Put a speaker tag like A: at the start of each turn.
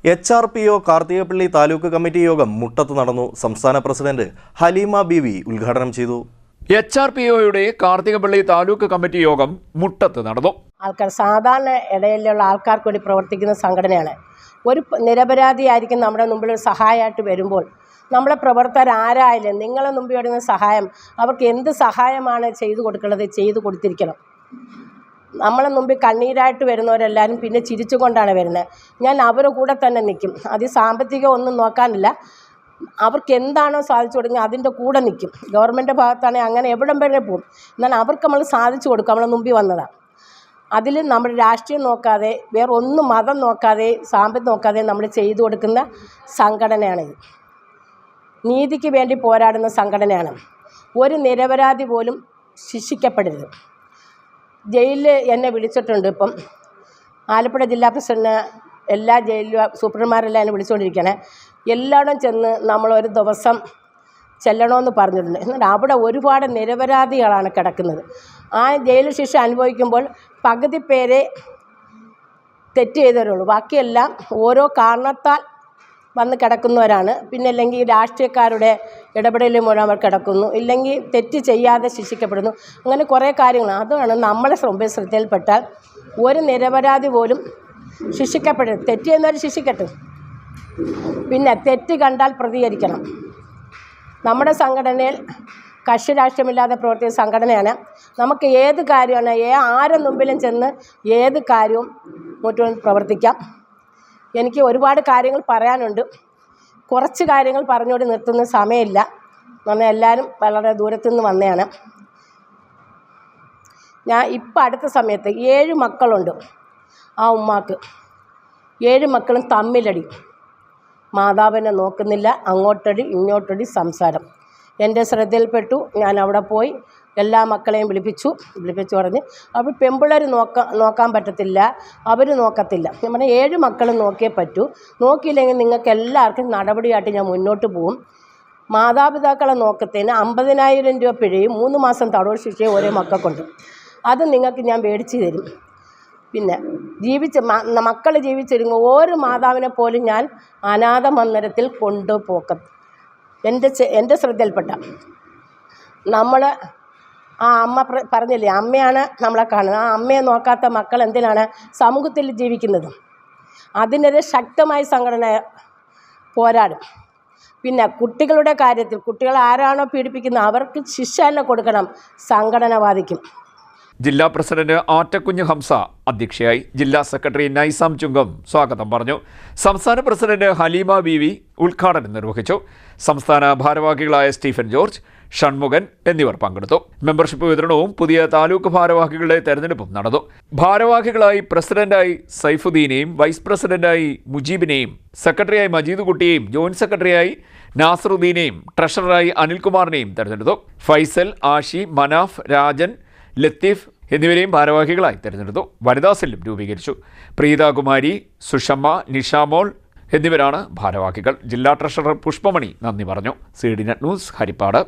A: HRPO Karthikappally taluk committee യോഗം മുട്ടത്ത് നടന്നു. സംസ്ഥാന പ്രസിഡന്റ് ഹലീമ ബീവി ഉദ്ഘാടനം ചെയ്തു.
B: HRPOയുടെ കാർത്തികപ്പള്ളി താലൂക്ക് കമ്മിറ്റി യോഗം മുട്ടത്ത് നടന്നു.
C: സാധാരണ ഇടയിലുള്ള ആൾക്കാർക്ക് വേണ്ടി പ്രവർത്തിക്കുന്ന സംഘടനയാണ്. ഒരു നിരപരാധിയായിരിക്കും നമ്മുടെ മുമ്പിൽ ഒരു സഹായമായിട്ട് വരുമ്പോൾ നമ്മളെ പ്രവർത്തകർ ആരായാലും നിങ്ങളെ മുമ്പിൽ വരുന്ന സഹായം അവർക്ക് എന്ത് സഹായമാണ് ചെയ്തു കൊടുക്കേണ്ടത് ചെയ്തു കൊടുത്തിരിക്കണം. നമ്മളെ മുമ്പിൽ കണ്ണീരായിട്ട് വരുന്നവരെല്ലാവരും പിന്നെ ചിരിച്ചുകൊണ്ടാണ് വരുന്നത്. ഞാൻ അവരുടെ കൂടെ തന്നെ നിൽക്കും. അത് സാമ്പത്തികം ഒന്നും നോക്കാനില്ല, അവർക്ക് എന്താണോ സാധിച്ചു കൊടുക്കുന്നത് അതിൻ്റെ കൂടെ നിൽക്കും. ഗവൺമെൻറ് ഭാഗത്താണെങ്കിൽ അങ്ങനെ എവിടം വരെ പോകും. എന്നാൽ അവർക്ക് നമ്മൾ സാധിച്ചു കൊടുക്കും. നമ്മളെ മുമ്പിൽ വന്നതാണ്. അതിൽ നമ്മൾ രാഷ്ട്രീയം നോക്കാതെ വേറെ ഒന്നും മതം നോക്കാതെ സാമ്പത്തികം നോക്കാതെ നമ്മൾ ചെയ്തു കൊടുക്കുന്ന സംഘടനയാണിത്. നീതിക്ക് വേണ്ടി പോരാടുന്ന സംഘടനയാണ്. ഒരു നിരപരാധി പോലും ശിക്ഷിക്കപ്പെടരുത്. ജയിലിൽ എന്നെ വിളിച്ചിട്ടുണ്ട്. ഇപ്പം ആലപ്പുഴ ജില്ലാ പ്രസിഡന്റ് എല്ലാ ജയിലിലും സൂപ്രണ്ടന്മാരെല്ലാം എന്നെ വിളിച്ചുകൊണ്ടിരിക്കുകയാണ്. എല്ലായിടും ചെന്ന് നമ്മളൊരു ദിവസം ചെല്ലണമെന്ന് പറഞ്ഞിട്ടുണ്ട്. എന്നാൽ അവിടെ ഒരുപാട് നിരപരാധികളാണ് കിടക്കുന്നത്. ആ ജയിൽ ശിക്ഷ അനുഭവിക്കുമ്പോൾ പകുതി പേരെ തെറ്റ് ചെയ്തവരുള്ളൂ, ബാക്കിയെല്ലാം ഓരോ കാരണത്താൽ വന്ന് കിടക്കുന്നവരാണ്. പിന്നെ അല്ലെങ്കിൽ രാഷ്ട്രീയക്കാരുടെ ഇടപെടൽ മൂലം അവർ കിടക്കുന്നു, ഇല്ലെങ്കിൽ തെറ്റ് ചെയ്യാതെ ശിക്ഷിക്കപ്പെടുന്നു. അങ്ങനെ കുറേ കാര്യങ്ങൾ. അതാണ് നമ്മളെ ശ്രദ്ധയിൽപ്പെട്ടാൽ ഒരു നിരപരാധി പോലും ശിക്ഷിക്കപ്പെടരുത്. തെറ്റ് ചെയ്യുന്നവർ ശിക്ഷിക്കട്ടെ. പിന്നെ തെറ്റ് കണ്ടാൽ പ്രതികരിക്കണം. നമ്മുടെ സംഘടനയിൽ കക്ഷി രാഷ്ട്രീയമില്ലാതെ പ്രവർത്തിക്കുന്ന സംഘടനയാണ്. നമുക്ക് ഏത് കാര്യമാണ് ആരുടെ മുമ്പിലും ചെന്ന് ഏത് കാര്യവും മുന്നോട്ട് പ്രവർത്തിക്കാം. എനിക്ക് ഒരുപാട് കാര്യങ്ങൾ പറയാനുണ്ട്. കുറച്ച് കാര്യങ്ങൾ പറഞ്ഞുകൊണ്ട് നിർത്തുന്ന സമയമില്ല. നമ്മൾ എല്ലാവരും വളരെ ദൂരത്തുനിന്ന് വന്നതാണ്. ഞാൻ ഇപ്പം അടുത്ത സമയത്ത് 7 മക്കളുണ്ട്. ആ ഉമ്മാക്ക് 7 മക്കളും തമ്മിലടി, മാതാവിനെ നോക്കുന്നില്ല, അങ്ങോട്ടടി ഇങ്ങോട്ടടി സംസാരം എൻ്റെ ശ്രദ്ധയിൽപ്പെട്ടു. ഞാൻ അവിടെ പോയി എല്ലാ മക്കളെയും വിളിപ്പിച്ചു പറഞ്ഞ് അവർ പെമ്പിള്ളേർ നോക്കാൻ പറ്റത്തില്ല, അവർ നോക്കത്തില്ല. നമ്മുടെ 7 മക്കളും നോക്കിയേ പറ്റൂ. നോക്കിയില്ലെങ്കിൽ നിങ്ങൾക്ക് എല്ലാവർക്കും നടപടിയായിട്ട് ഞാൻ മുന്നോട്ട് പോകും. മാതാപിതാക്കളെ നോക്കത്തേന് 50,000 രൂപ പിഴയും 3 മാസം തടവ് ശിക്ഷയും ഓരോ മക്കൾക്കുണ്ട്. അത് നിങ്ങൾക്ക് ഞാൻ മേടിച്ച് തരും. പിന്നെ മക്കൾ ജീവിച്ചിരുന്ന ഓരോ മാതാവിനെ പോലും ഞാൻ അനാഥ മന്ദിരത്തിൽ കൊണ്ടുപോക്കും. എൻ്റെ ശ്രദ്ധയിൽപ്പെട്ട നമ്മൾ ആ അമ്മ പറഞ്ഞില്ലേ, അമ്മയാണ് നമ്മളെ കാണുന്നത്. ആ അമ്മയെ നോക്കാത്ത മക്കൾ എന്തിനാണ് സമൂഹത്തിൽ ജീവിക്കുന്നത്? അതിനെതിരെ ശക്തമായി സംഘടന പോരാടും. പിന്നെ കുട്ടികളുടെ കാര്യത്തിൽ കുട്ടികൾ ആരാണോ പീഡിപ്പിക്കുന്നത് അവർക്ക് ശിക്ഷ തന്നെ കൊടുക്കണം. സംഘടന വാദിക്കും.
B: ജില്ലാ പ്രസിഡന്റ് ആറ്റക്കുഞ്ഞ് ഹംസ അധ്യക്ഷയായി. ജില്ലാ സെക്രട്ടറി നൈസാം ചുങ്കം സ്വാഗതം പറഞ്ഞു. സംസ്ഥാന പ്രസിഡന്റ് ഹലീമ ബീവി ഉദ്ഘാടനം നിർവഹിച്ചു. സംസ്ഥാന ഭാരവാഹികളായ സ്റ്റീഫൻ ജോർജ്, ഷൺമുഖൻ എന്നിവർ പങ്കെടുത്തു. മെമ്പർഷിപ്പ് വിതരണവും പുതിയ താലൂക്ക് ഭാരവാഹികളുടെ തെരഞ്ഞെടുപ്പും നടന്നു. ഭാരവാഹികളായി പ്രസിഡന്റായി സൈഫുദ്ദീനെയും വൈസ് പ്രസിഡന്റായി മുജീബിനെയും സെക്രട്ടറിയായി മജീദ് കുട്ടിയെയും ജോയിന്റ് സെക്രട്ടറിയായി നാസറുദ്ദീനെയും ട്രഷററായി അനിൽകുമാറിനെയും തെരഞ്ഞെടുത്തു. ഫൈസൽ, ആഷി, മനാഫ്, രാജൻ, ലത്തീഫ് എന്നിവരെയും ഭാരവാഹികളായി തെരഞ്ഞെടുത്തു. വനിതാ സെല്ലും രൂപീകരിച്ചു. പ്രീതാകുമാരി, സുഷമ്മ, നിഷാമോൾ എന്നിവരാണ് ഭാരവാഹികൾ. ജില്ലാ ട്രഷറർ പുഷ്പമണി നന്ദി പറഞ്ഞു. CDNet news, Harippad.